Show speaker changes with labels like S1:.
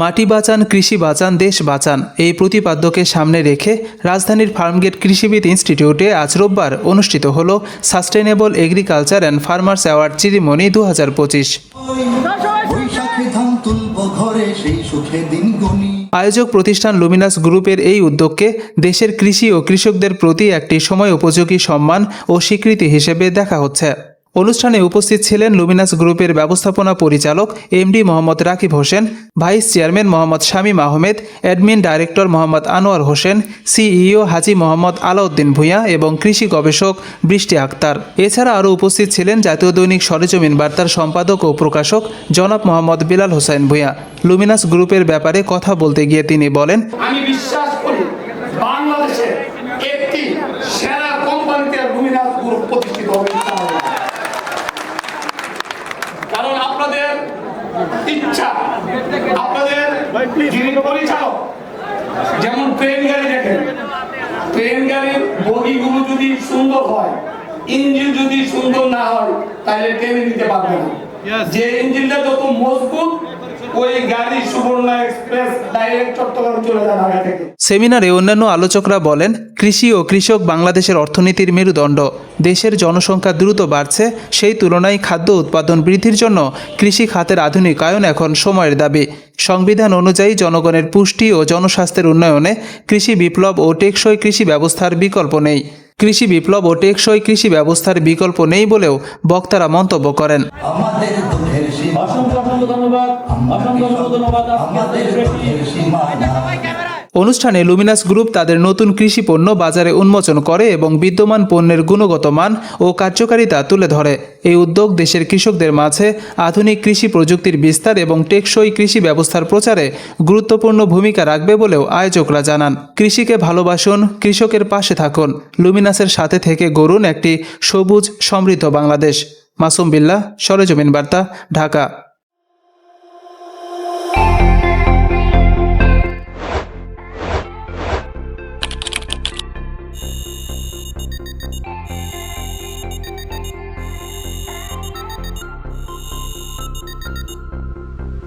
S1: মাটি বাঁচান, কৃষি বাঁচান, দেশ বাঁচান এই প্রতিপাদ্যকে সামনে রেখে রাজধানীর ফার্মগেট কৃষিবিদ ইনস্টিটিউটে আজ রোববার অনুষ্ঠিত হল sustainable agriculture and farmers award ceremony 2025। আয়োজক প্রতিষ্ঠান লুমিনাস গ্রুপের এই উদ্যোগকে দেশের কৃষি ও কৃষকদের প্রতি একটি সময় উপযোগী সম্মান ও স্বীকৃতি হিসেবে দেখা হচ্ছে। অনুষ্ঠানে উপস্থিত ছিলেন লুমিনাস গ্রুপের ব্যবস্থাপনা পরিচালক MD Mohammad Rakib Hossain, vice chairman Mohammad Shamim Ahmed, admin director Mohammad Anwar Hossain, CEO Haji Mohammad Alauddin Bhuiyan এবং কৃষি গবেষক বৃষ্টি আক্তার। এছাড়া আরও উপস্থিত ছিলেন জাতীয় দৈনিক সরেজমিন বার্তার সম্পাদক ও প্রকাশক জনাব মোহাম্মদ বিলাল হোসেন ভূঁইয়া। লুমিনাস গ্রুপের ব্যাপারে কথা বলতে গিয়ে তিনি বলেন,
S2: আমি বিশ্বাস করি বাংলাদেশে একটি সেরা কোম্পানিতে লুমিনাস গ্রুপ প্রতিষ্ঠিত হবে, কারণ আপনাদের ইচ্ছা, আপনাদের যিনি পরিচালক, যেমন ট্রেন গাড়ি দেখেন, ট্রেন গাড়ির বগিগুলো যদি সুন্দর হয়, ইঞ্জিন যদি সুন্দর না হয় তাহলে ট্রেনে নিতে পারবে না। যে ইঞ্জিনটা যত মজবুত ওই গাড়ি সুবর্ণা এক্সপ্রেস ডাইরেক্ট চট্টগ্রাম চলে যায় ঢাকা থেকে।
S1: সেমিনারে অন্যান্য আলোচকরা বলেন, কৃষি ও কৃষক বাংলাদেশের অর্থনীতির মেরুদণ্ড। দেশের জনসংখ্যা দ্রুত বাড়ছে, সেই তুলনায় খাদ্য উৎপাদন বৃদ্ধির জন্য কৃষি খাতের আধুনিকায়ন এখন সময়ের দাবি। সংবিধান অনুযায়ী জনগণের পুষ্টি ও জনস্বাস্থ্যের উন্নয়নে কৃষি বিপ্লব ও টেকসই কৃষি ব্যবস্থার বিকল্প নেই। কৃষি বিপ্লব ও টেকসই কৃষি ব্যবস্থার বিকল্প নেই বলেও বক্তারা মন্তব্য করেন। অনুষ্ঠানে লুমিনাস গ্রুপ তাদের নতুন কৃষি পণ্য বাজারে উন্মোচন করে এবং বিদ্যমান পণ্যের গুণগত মান ও কার্যকারিতা তুলে ধরে। এই উদ্যোগ দেশের কৃষকদের মাঝে আধুনিক কৃষি প্রযুক্তির বিস্তার এবং টেকসই কৃষি ব্যবস্থার প্রচারে গুরুত্বপূর্ণ ভূমিকা রাখবে বলেও আয়োজকরা জানান। কৃষিকে ভালোবাসুন, কৃষকের পাশে থাকুন, লুমিনাসের সাথে থেকে গড়ুন একটি সবুজ সমৃদ্ধ বাংলাদেশ। মাসুম বিল্লাহ, সরেজমিন বার্তা, ঢাকা।